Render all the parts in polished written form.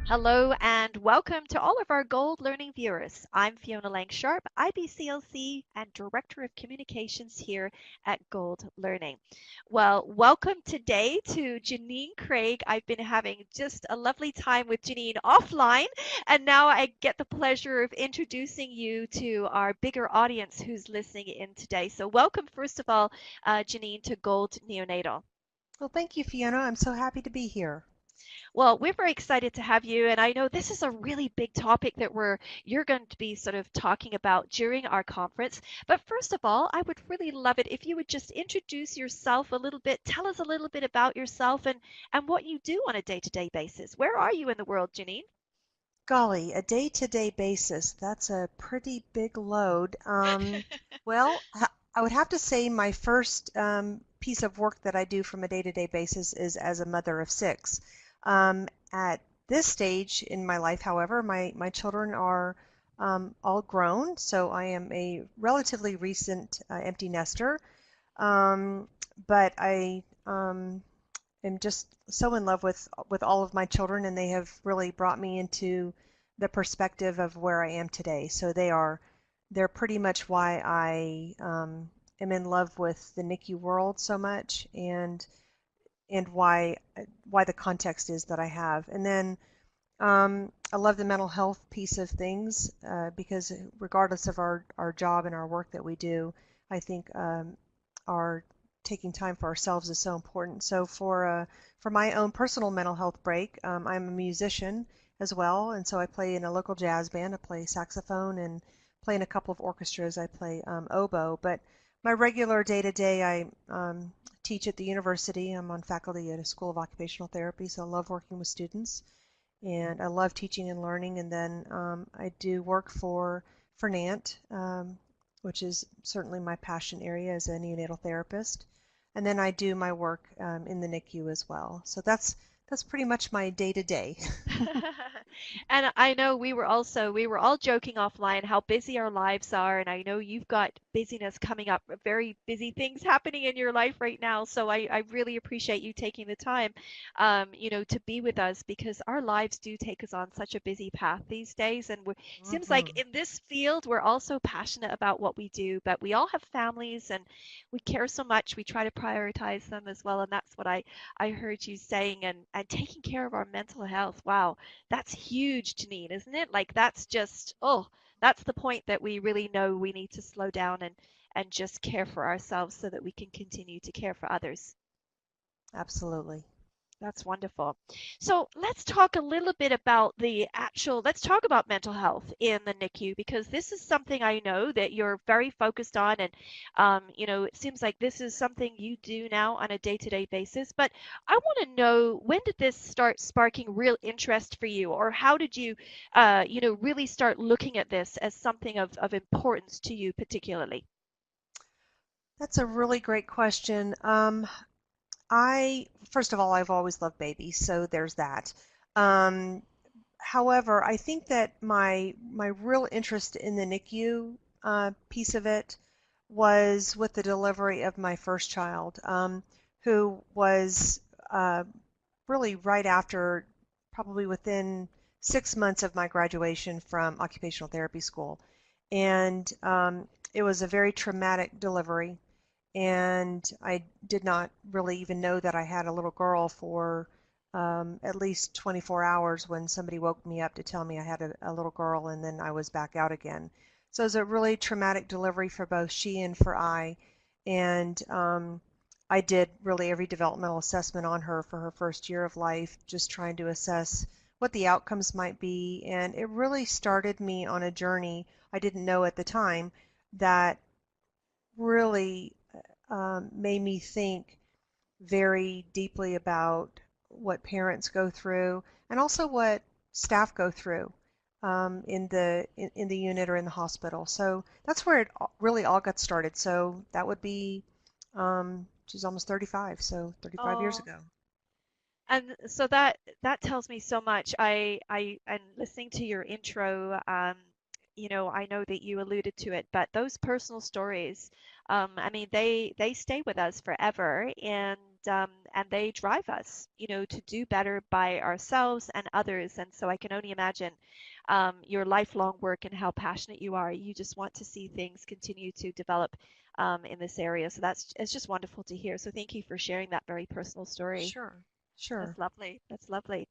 Hello and welcome to all of our Gold Learning viewers. I'm Fiona Lang Sharp, IBCLC and Director of Communications here at Gold Learning. Well, welcome today to Jenene Craig. I've been having just a lovely time with Jenene offline, and now I get the pleasure of introducing you to our bigger audience who's listening in today. So, welcome, first of all, Jenene, to Gold Neonatal. Well, thank you, Fiona. I'm so happy to be here. Well, we're very excited to have you, and I know this is a really big topic that you're going to be sort of talking about during our conference. But first of all, I would really love it if you would just introduce yourself a little bit, tell us a little bit about yourself and what you do on a day-to-day basis. Where are you in the world, Janine? Golly, a day-to-day basis, that's a pretty big load. I would have to say my first piece of work that I do from a day-to-day basis is as a mother of six. At this stage in my life, however, my children are all grown, so I am a relatively recent empty nester. Um, but I am just so in love with all of my children, and they have really brought me into the perspective of where I am today. So they're pretty much why I am in love with the NICU world so much, and why the context is that I have. And then I love the mental health piece of things because regardless of our job and our work that we do, I think our taking time for ourselves is so important. So for my own personal mental health break, I'm a musician as well, and so I play in a local jazz band. I play saxophone and play in a couple of orchestras. I play oboe, but my regular day-to-day, I teach at the university. I'm on faculty at a school of occupational therapy, so I love working with students, and I love teaching and learning. And then I do work for NANT, which is certainly my passion area as a neonatal therapist. And then I do my work in the NICU as well. So that's pretty much my day to day. And I know we were all joking offline how busy our lives are, and I know you've got busyness coming up, very busy things happening in your life right now. So I really appreciate you taking the time, to be with us because our lives do take us on such a busy path these days, and seems like Hmm. in this field we're also passionate about what we do, but we all have families and we care so much. We try to prioritize them as well, and that's what I heard you saying, and taking care of our mental health. Wow, that's huge, Janine, isn't it? Like that's just, oh, that's the point that we really know we need to slow down and just care for ourselves so that we can continue to care for others. Absolutely. That's wonderful. So let's talk a little bit about let's talk about mental health in the NICU because this is something I know that you're very focused on. And, it seems like this is something you do now on a day-to-day basis. But I want to know, when did this start sparking real interest for you? Or how did you, really start looking at this as something of importance to you particularly? That's a really great question. I First of all, I've always loved babies, so there's that. Um, However, I think that my real interest in the NICU piece of it was with the delivery of my first child, who was uh, really right after, probably within 6 months of my graduation from occupational therapy school. And it was a very traumatic delivery, and I did not really even know that I had a little girl for at least 24 hours when somebody woke me up to tell me I had a little girl, and then I was back out again. So it was a really traumatic delivery for both she and for I. And I did really every developmental assessment on her for her first year of life, just trying to assess what the outcomes might be. And it really started me on a journey I didn't know at the time that really made me think very deeply about what parents go through and also what staff go through in the unit or in the hospital. So that's where it really all got started. So that would be, she's almost 35, so 35 years Oh, ago. and so that tells me so much. I and listening to your intro, I know that you alluded to it, but those personal stories, I mean, they stay with us forever. And and they drive us, to do better by ourselves and others. And so I can only imagine your lifelong work and how passionate you are. You just want to see things continue to develop in this area. So it's just wonderful to hear. So thank you for sharing that very personal story. Sure, sure. That's lovely. That's lovely.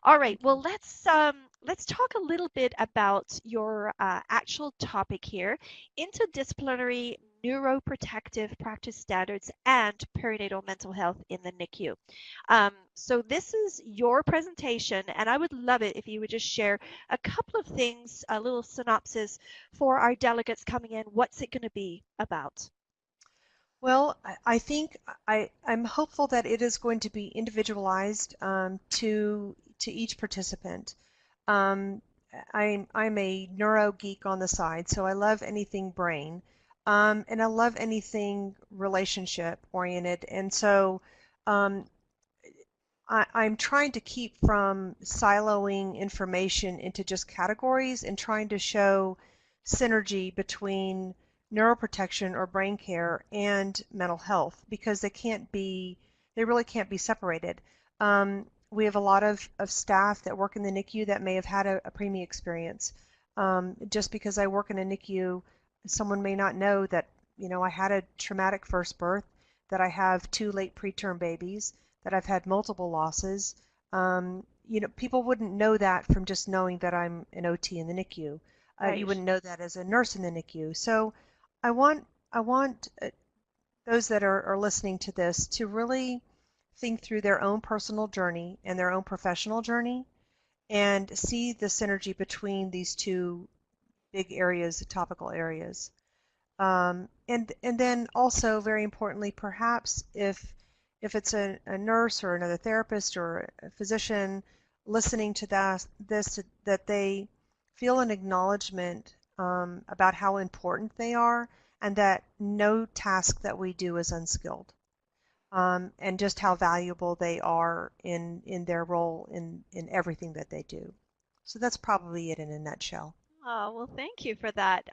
All right. Thank you. Well, let's talk a little bit about your actual topic here: interdisciplinary neuroprotective practice standards and perinatal mental health in the NICU. So this is your presentation, and I would love it if you would just share a couple of things, a little synopsis for our delegates coming in. What's it going to be about? Well, I think I'm hopeful that it is going to be individualized to each participant. Um, I'm a neuro geek on the side, so I love anything brain, and I love anything relationship oriented. And so um, I'm trying to keep from siloing information into just categories and trying to show synergy between neuroprotection or brain care and mental health because they really can't be separated. We have a lot of staff that work in the NICU that may have had a preemie experience. Just because I work in a NICU, someone may not know that, I had a traumatic first birth, that I have two late preterm babies, that I've had multiple losses. People wouldn't know that from just knowing that I'm an OT in the NICU. You Right. wouldn't know that as a nurse in the NICU. So I want those that are listening to this to really think through their own personal journey and their own professional journey and see the synergy between these two big areas, topical areas. And then also very importantly, perhaps if it's a nurse or another therapist or a physician listening to that they feel an acknowledgement about how important they are and that no task that we do is unskilled, and just how valuable they are in their role in everything that they do. So that's probably it in a nutshell. Oh, well, thank you for that.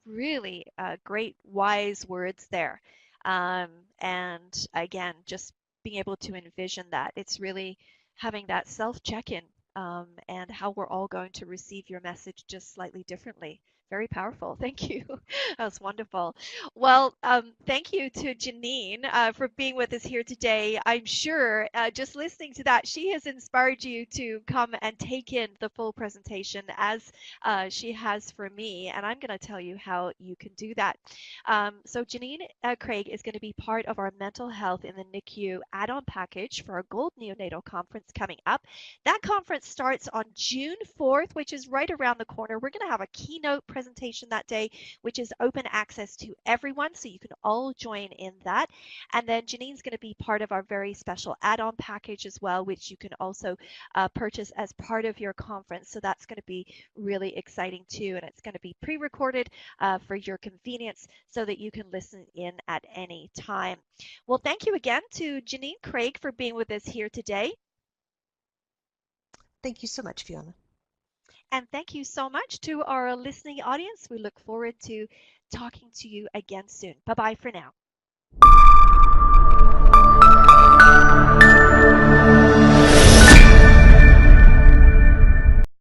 Really great, wise words there. Um, and again, just being able to envision that. It's really having that self check-in and how we're all going to receive your message just slightly differently. Very powerful. Thank you. That was wonderful. Well, thank you to Janine for being with us here today. I'm sure just listening to that, she has inspired you to come and take in the full presentation as she has for me, and I'm going to tell you how you can do that. So Janine Craig is going to be part of our mental health in the NICU add-on package for our Gold Neonatal Conference coming up. That conference starts on June 4th, which is right around the corner. We're going to have a keynote presentation that day, which is open access to everyone, so you can all join in that. And then Janine's going to be part of our very special add-on package as well, which you can also purchase as part of your conference. So that's going to be really exciting too, and it's going to be pre-recorded for your convenience so that you can listen in at any time. Well, thank you again to Janine Craig for being with us here today. Thank you so much, Fiona. And thank you so much to our listening audience. We look forward to talking to you again soon. Bye bye for now.